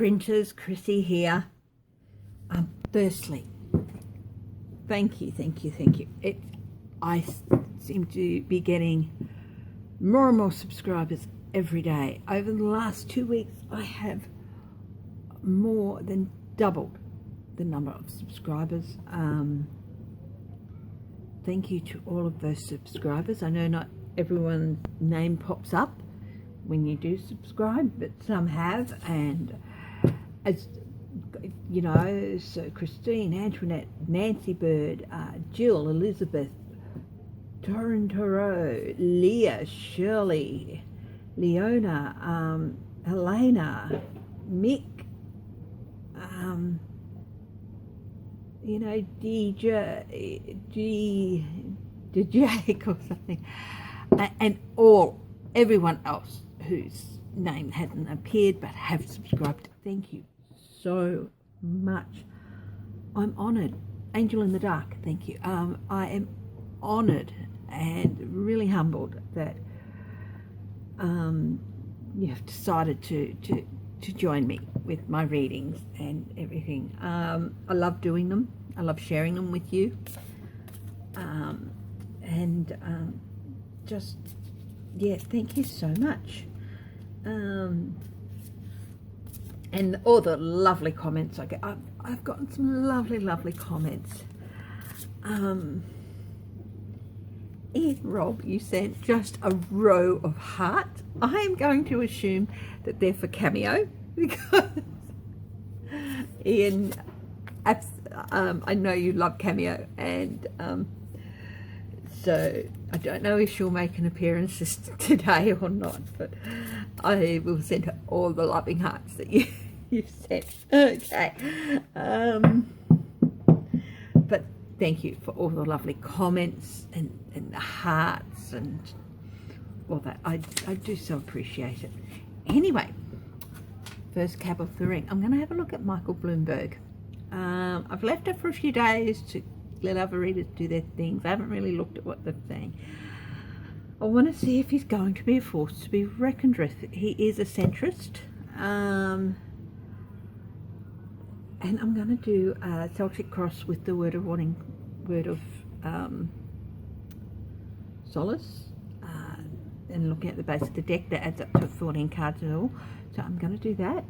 printers, Chrissy here. Firstly, thank you. I seem to be getting more and more subscribers every day. Over the last 2 weeks, I have more than doubled the number of subscribers. Thank you to all of those subscribers. I know not everyone's name pops up when you do subscribe, but some have, and as you know, so Christine, Antoinette, Nancy Bird, Jill, Elizabeth, Torrentoro, Leah, Shirley, Leona, Helena, Mick, Jake or something, and everyone else whose name hadn't appeared but have subscribed. Thank you so much. I'm honoured. Angel in the Dark, thank you. I am honoured and really humbled that you have decided to join me with my readings and everything. I love doing them. I love sharing them with you. Just, yeah, thank you so much. And all the lovely comments I get. I've gotten some lovely comments. Ian Rob, you sent just a row of hearts. I am going to assume that they're for Cameo, because Ian, I know you love Cameo, and so I don't know if she'll make an appearance today or not, but I will send her all the loving hearts that you've sent. Okay. But thank you for all the lovely comments and the hearts and all that. I do so appreciate it. Anyway, first cab off the ring. I'm going to have a look at Michael Bloomberg. I've left it for a few days to let other readers do their things. I haven't really looked at what they're saying. I want to see if he's going to be a force to be reckoned with. He is a centrist. And I'm going to do a Celtic cross with the word of warning, word of solace, and looking at the base of the deck, that adds up to 14 cards in all. So I'm going to do that,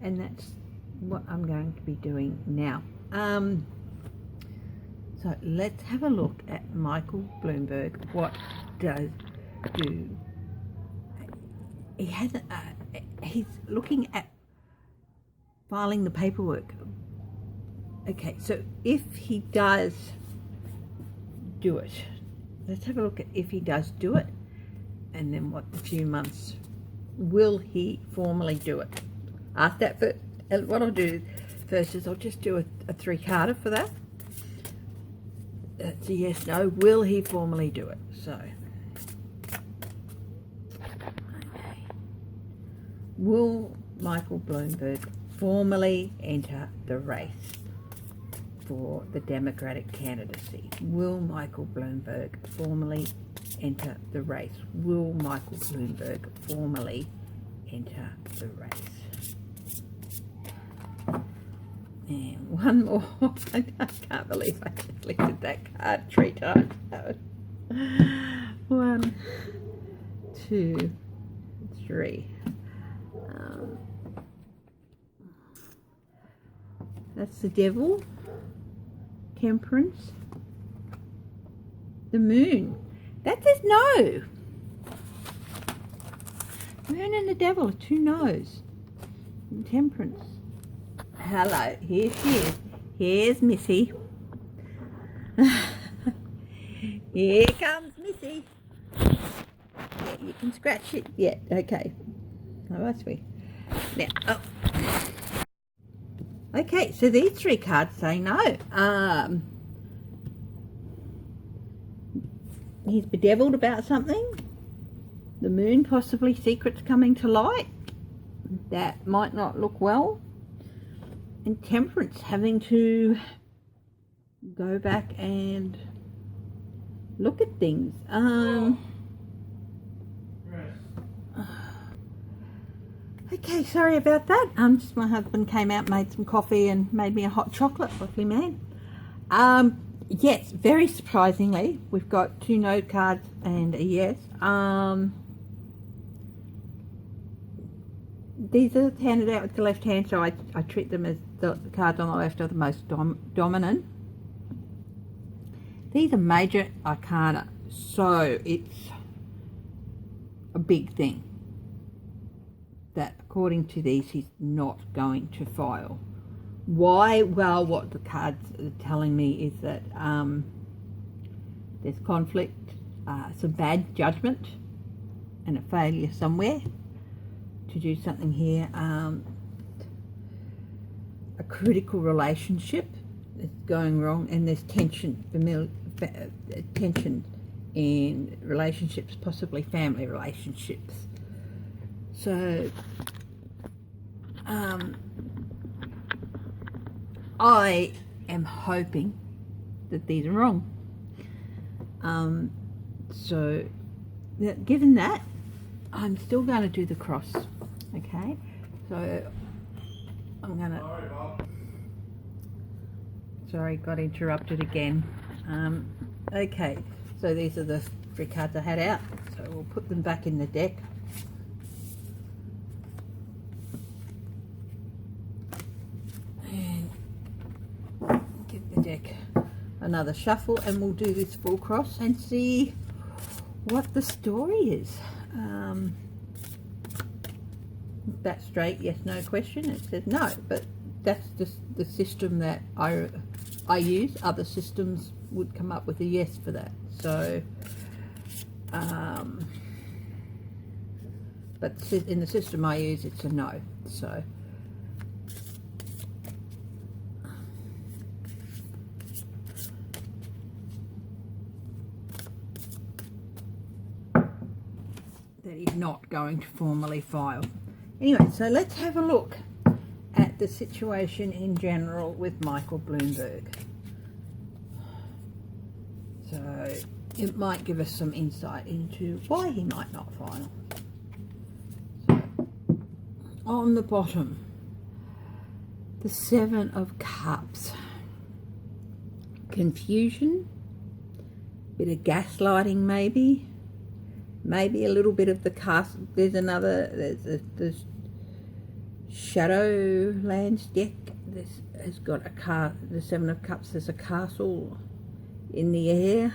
and that's what I'm going to be doing now. So let's have a look at Michael Bloomberg. What does do? He hasn't. He's looking at filing the paperwork. Okay, so if he does do it, let's have a look at if he does do it, and then what the few months will he formally do it. Ask that first. What I'll do first is I'll just do a three-carder for that. That's a yes, no. Will he formally do it? So, okay. Will Michael Bloomberg formally enter the race for the Democratic candidacy? Will Michael Bloomberg formally enter the race? Will Michael Bloomberg formally enter the race? And one more. I can't believe I just lifted that card 3 times. 1, 2, 3. That's the Devil, Temperance, the Moon. That says no. Moon and the Devil are 2 no's. And Temperance. Hello, here she is. Here's Missy. Here comes Missy. Yeah, you can scratch it. Yeah, okay. Oh, that's sweet. Now, okay, so these 3 cards say no. He's bedeviled about something. The Moon, possibly secrets coming to light. That might not look well. And Temperance, having to go back and look at things. Okay, sorry about that. Just my husband came out, made some coffee and made me a hot chocolate. Lovely man. Yes, very surprisingly, we've got 2 no cards and a yes. These are handed out with the left hand, so I treat them as the cards on the left are the most dominant. These are major arcana, so it's a big thing that according to these he's not going to file. Why? Well, what the cards are telling me is that there's conflict, some bad judgment and a failure somewhere to do something here. A critical relationship is going wrong, and there's tension in relationships, possibly family relationships. So I am hoping that these are wrong. So given that, I'm still going to do the cross. Okay, so I'm going to... Sorry, got interrupted again. Okay, so these are the 3 cards I had out, so we'll put them back in the deck. And give the deck another shuffle, and we'll do this full cross and see what the story is. That's straight, yes, no question. It says no, but that's just the system that I use. Other systems would come up with a yes for that. So, but in the system I use, it's a no. So, that he's not going to formally file. Anyway, so let's have a look at the situation in general with Michael Bloomberg. So it might give us some insight into why he might not file. So on the bottom, the 7 of Cups. Confusion, bit of gaslighting maybe a little bit of the castle. There's Shadowlands deck. This has got the 7 of Cups. There's a castle in the air.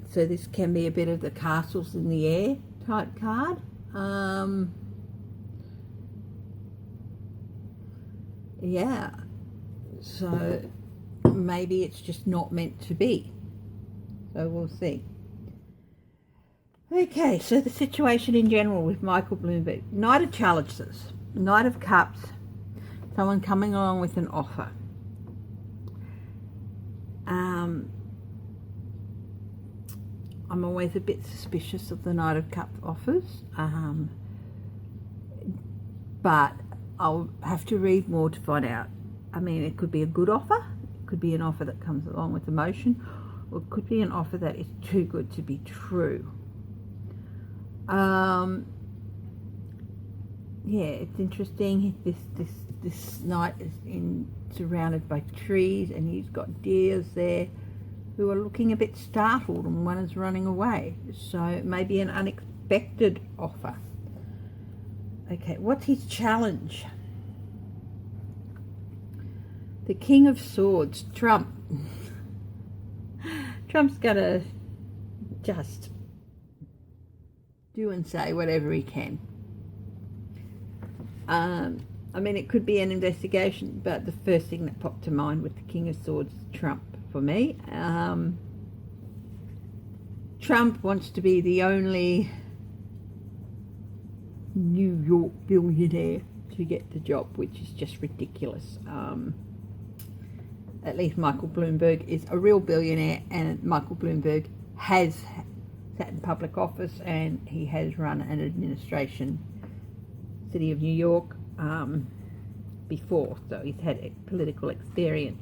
So this can be a bit of the castles in the air type card. Yeah. So maybe it's just not meant to be. So we'll see. Okay, so the situation in general with Michael Bloomberg. Knight of Chalices, Knight of Cups, someone coming along with an offer. I'm always a bit suspicious of the Knight of Cups offers, but I'll have to read more to find out. I mean, it could be a good offer, it could be an offer that comes along with emotion, or it could be an offer that is too good to be true. Yeah, it's interesting. This knight is surrounded by trees, and he's got deers there who are looking a bit startled, and one is running away. So it may be an unexpected offer. Okay, what's his challenge? The King of Swords, Trump. Trump's gonna just do and say whatever he can. I mean, it could be an investigation, but the first thing that popped to mind with the King of Swords is Trump for me. Trump wants to be the only New York billionaire to get the job, which is just ridiculous. At least Michael Bloomberg is a real billionaire, and Michael Bloomberg has sat in public office, and he has run an administration, City of New York, before, so he's had political experience.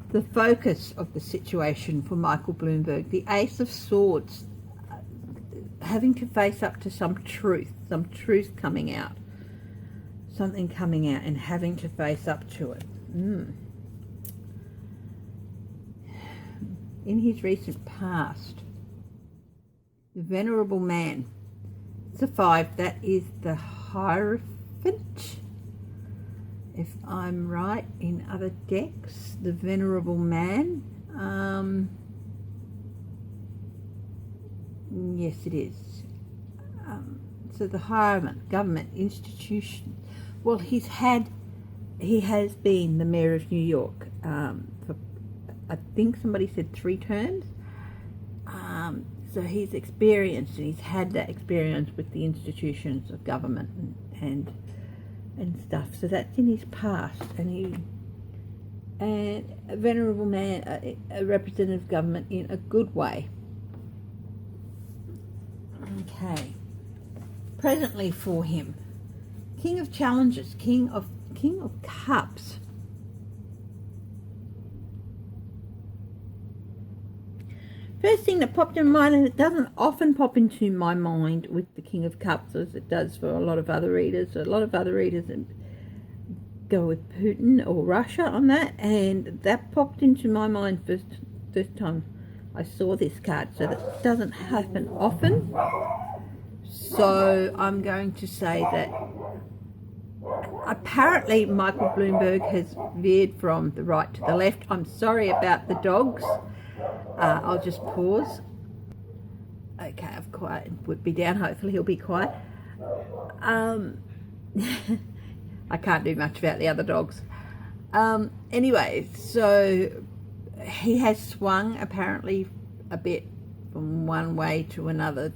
The focus of the situation for Michael Bloomberg, the Ace of Swords, having to face up to some truth coming out, something coming out, and having to face up to it. In his recent past, the venerable man. It's a 5. That is the Hierophant, if I'm right in other decks. The venerable man. Yes, it is. So the Hierophant, government, institution. Well, he has been the mayor of New York for, I think somebody said 3 terms. So he's experienced, and he's had that experience with the institutions of government and stuff. So that's in his past, and a venerable man, a representative of government in a good way. Okay. Presently for him, King of Challenges, King of Cups. First thing that popped in my mind, and it doesn't often pop into my mind with the King of Cups as it does for a lot of other readers. A lot of other readers go with Putin or Russia on that, and that popped into my mind first time I saw this card. So that doesn't happen often. So I'm going to say that apparently Michael Bloomberg has veered from the right to the left. I'm sorry about the dogs. I'll just pause. Okay, I've quieted Would be down. Hopefully he'll be quiet. I can't do much about the other dogs. Anyway, so he has swung apparently a bit from one way to another,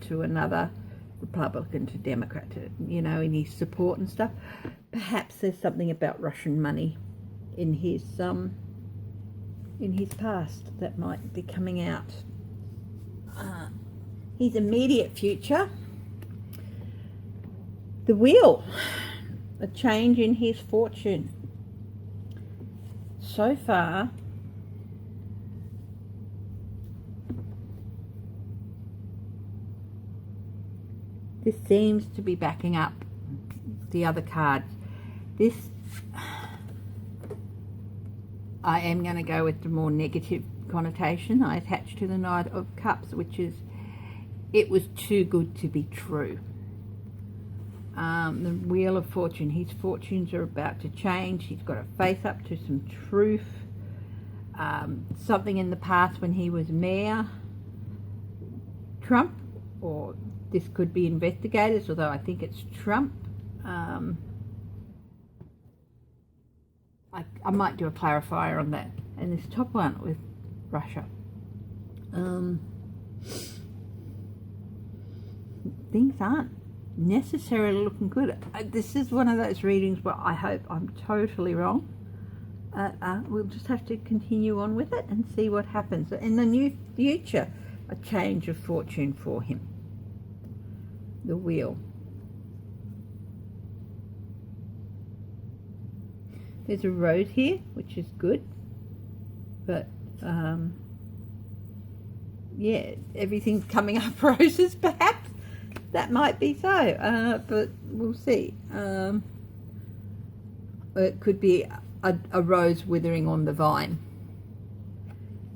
Republican to Democrat, in his support and stuff. Perhaps there's something about Russian money in his past that might be coming out. His immediate future, the Wheel, a change in his fortune. So far, this seems to be backing up the other cards. This, I am going to go with the more negative connotation I attach to the Knight of Cups, which is, it was too good to be true. The Wheel of Fortune, his fortunes are about to change. He's got to face up to some truth. Something in the past when he was mayor, Trump, or this could be investigators, although I think it's Trump. I might do a clarifier on that. And this top one with Russia. Things aren't necessarily looking good. This is one of those readings where I hope I'm totally wrong. We'll just have to continue on with it and see what happens. In the new future, a change of fortune for him. The Wheel. There's a rose here, which is good, but yeah, everything's coming up roses. Perhaps that might be so, but we'll see. It could be a rose withering on the vine.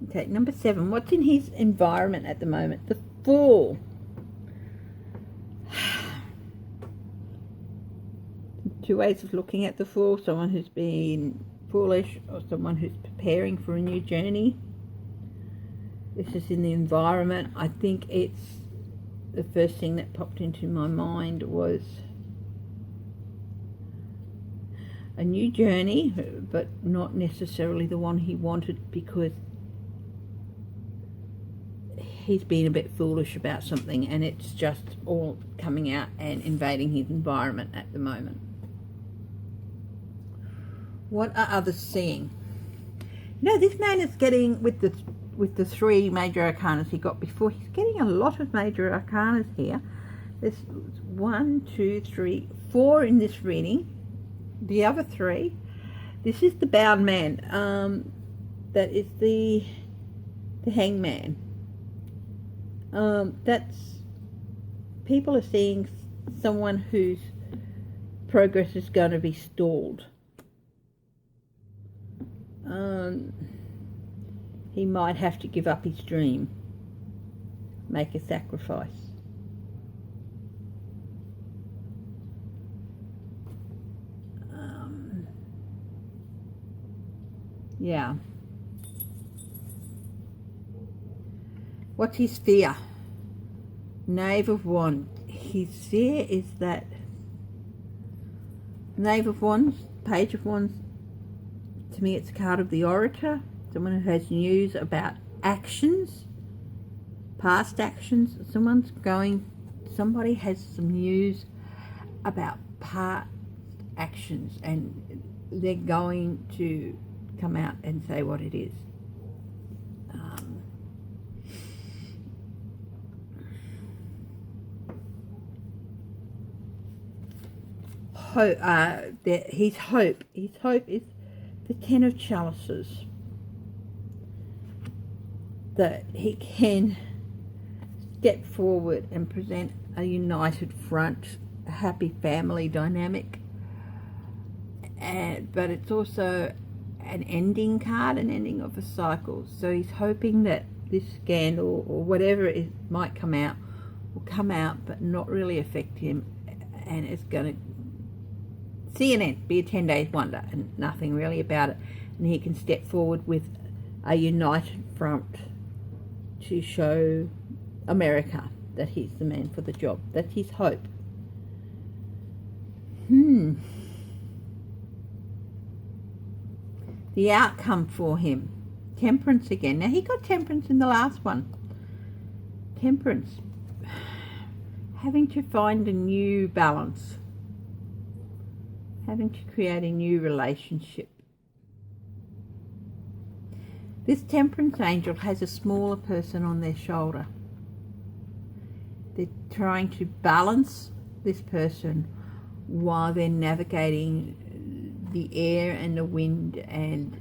Okay, number 7. What's in his environment at the moment? The Fool. Two ways of looking at the Fool: someone who's been foolish or someone who's preparing for a new journey. This is in the environment. I think it's the first thing that popped into my mind was a new journey, but not necessarily the one he wanted, because he's been a bit foolish about something and it's just all coming out and invading his environment at the moment. What are others seeing? This man is getting, with the 3 major arcanas he got before, he's getting a lot of major arcanas here. There's 1, 2, 3, 4 in this reading. The other 3. This is the Bound Man. That is the Hangman. That's people are seeing someone whose progress is going to be stalled. He might have to give up his dream, make a sacrifice. Yeah. What's his fear? Knave of Wands. His fear is that Knave of Wands, Page of Wands, to me it's a card of the orator, someone who has news about actions, past actions. Somebody has some news about past actions, and they're going to come out and say what it is. His hope is the Ten of Chalices, that he can step forward and present a united front, a happy family dynamic, but it's also an ending card, an ending of a cycle. So he's hoping that this scandal or whatever it might come out will come out but not really affect him, and it's going to see an end, be a 10-day wonder, and nothing really about it, and he can step forward with a united front to show America that he's the man for the job. That's his hope. The outcome for him, Temperance again. Now he got Temperance in the last one. Temperance, having to find a new balance, having to create a new relationship. This Temperance angel has a smaller person on their shoulder. They're trying to balance this person while they're navigating the air and the wind, and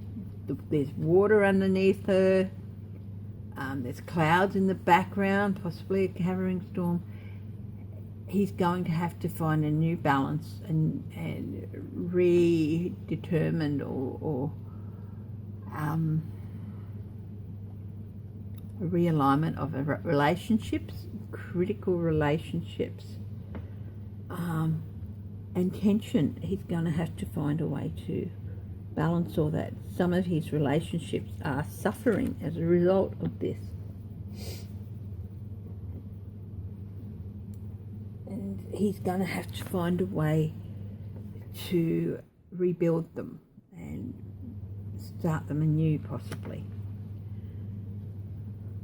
there's water underneath her. There's clouds in the background, possibly a gathering storm. He's going to have to find a new balance and redetermine or a realignment of relationships, critical relationships, and tension. He's going to have to find a way to balance all that. Some of his relationships are suffering as a result of this. And he's going to have to find a way to rebuild them and start them anew, possibly.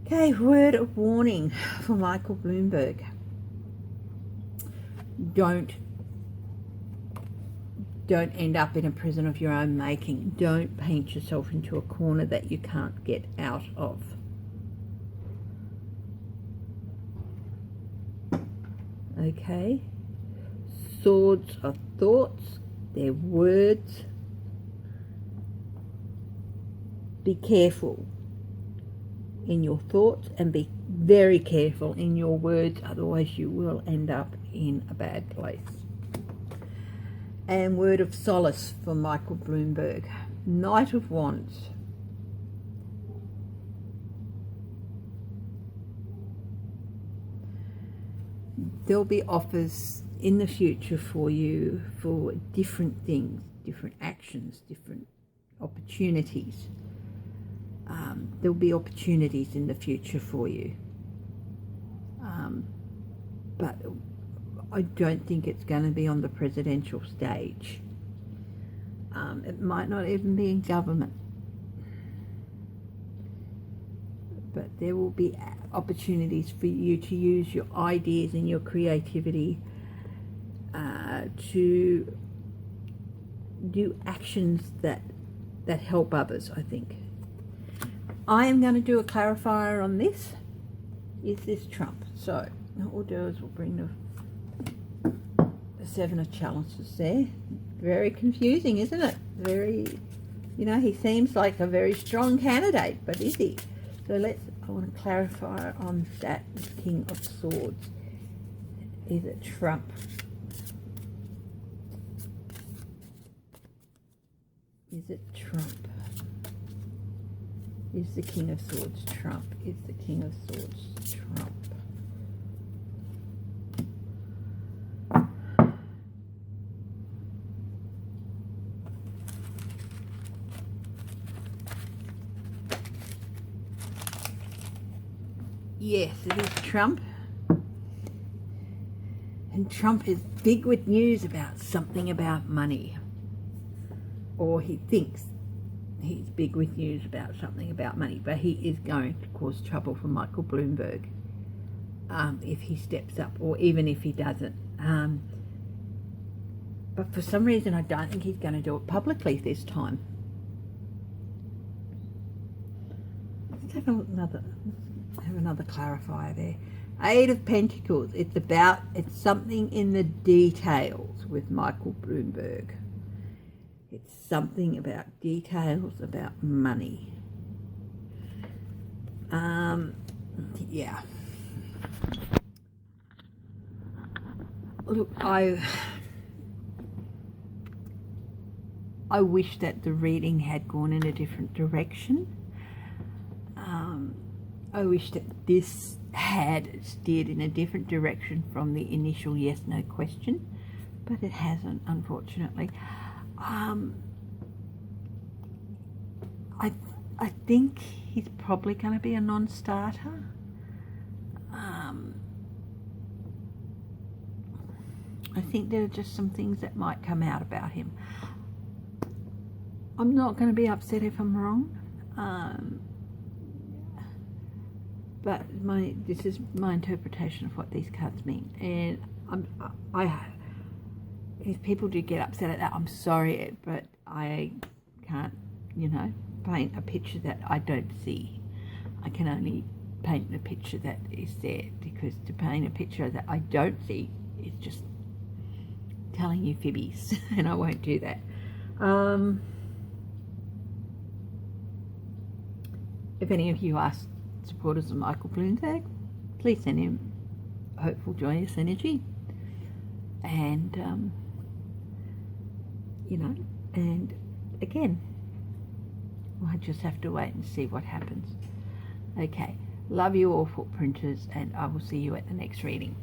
Okay, word of warning for Michael Bloomberg. Don't end up in a prison of your own making. Don't paint yourself into a corner that you can't get out of. Okay? Swords are thoughts, they're words. Be careful in your thoughts and be very careful in your words, otherwise you will end up in a bad place. And word of solace for Michael Bloomberg. Knight of Wands. There'll be offers in the future for you for different things, different actions, different opportunities. There'll be opportunities in the future for you. But I don't think it's going to be on the presidential stage. It might not even be in government. But there will be opportunities for you to use your ideas and your creativity to do actions that help others, I think. I am going to do a clarifier on this. Is this Trump? So what we'll do is we'll bring the Seven of Chalices there. Very confusing, isn't it? Very, he seems like a very strong candidate, but is he? So I want to clarify on that, the King of Swords. Is it Trump? Is it Trump? Is the King of Swords Trump? Is the King of Swords Trump? Yes, it is Trump. And Trump is big with news about something about money. Or he thinks he's big with news about something about money. But he is going to cause trouble for Michael Bloomberg if he steps up, or even if he doesn't. But for some reason, I don't think he's going to do it publicly this time. Let's have another clarifier there. Eight of Pentacles. It's something in the details with Michael Bloomberg. It's something about details about money. Yeah. Look, I wish that the reading had gone in a different direction. I wish that this had steered in a different direction from the initial yes/no question, but it hasn't, unfortunately. I think he's probably going to be a non-starter. I think there are just some things that might come out about him. I'm not going to be upset if I'm wrong. But this is my interpretation of what these cards mean, and if people do get upset at that, I'm sorry, but I can't, paint a picture that I don't see. I can only paint the picture that is there, because to paint a picture that I don't see is just telling you fibbies, and I won't do that. If any of you are supporters of Michael Bloomberg, please send him hopeful, joyous energy, and and again, we'll just have to wait and see what happens. Okay, love you all, footprinters, and I will see you at the next reading.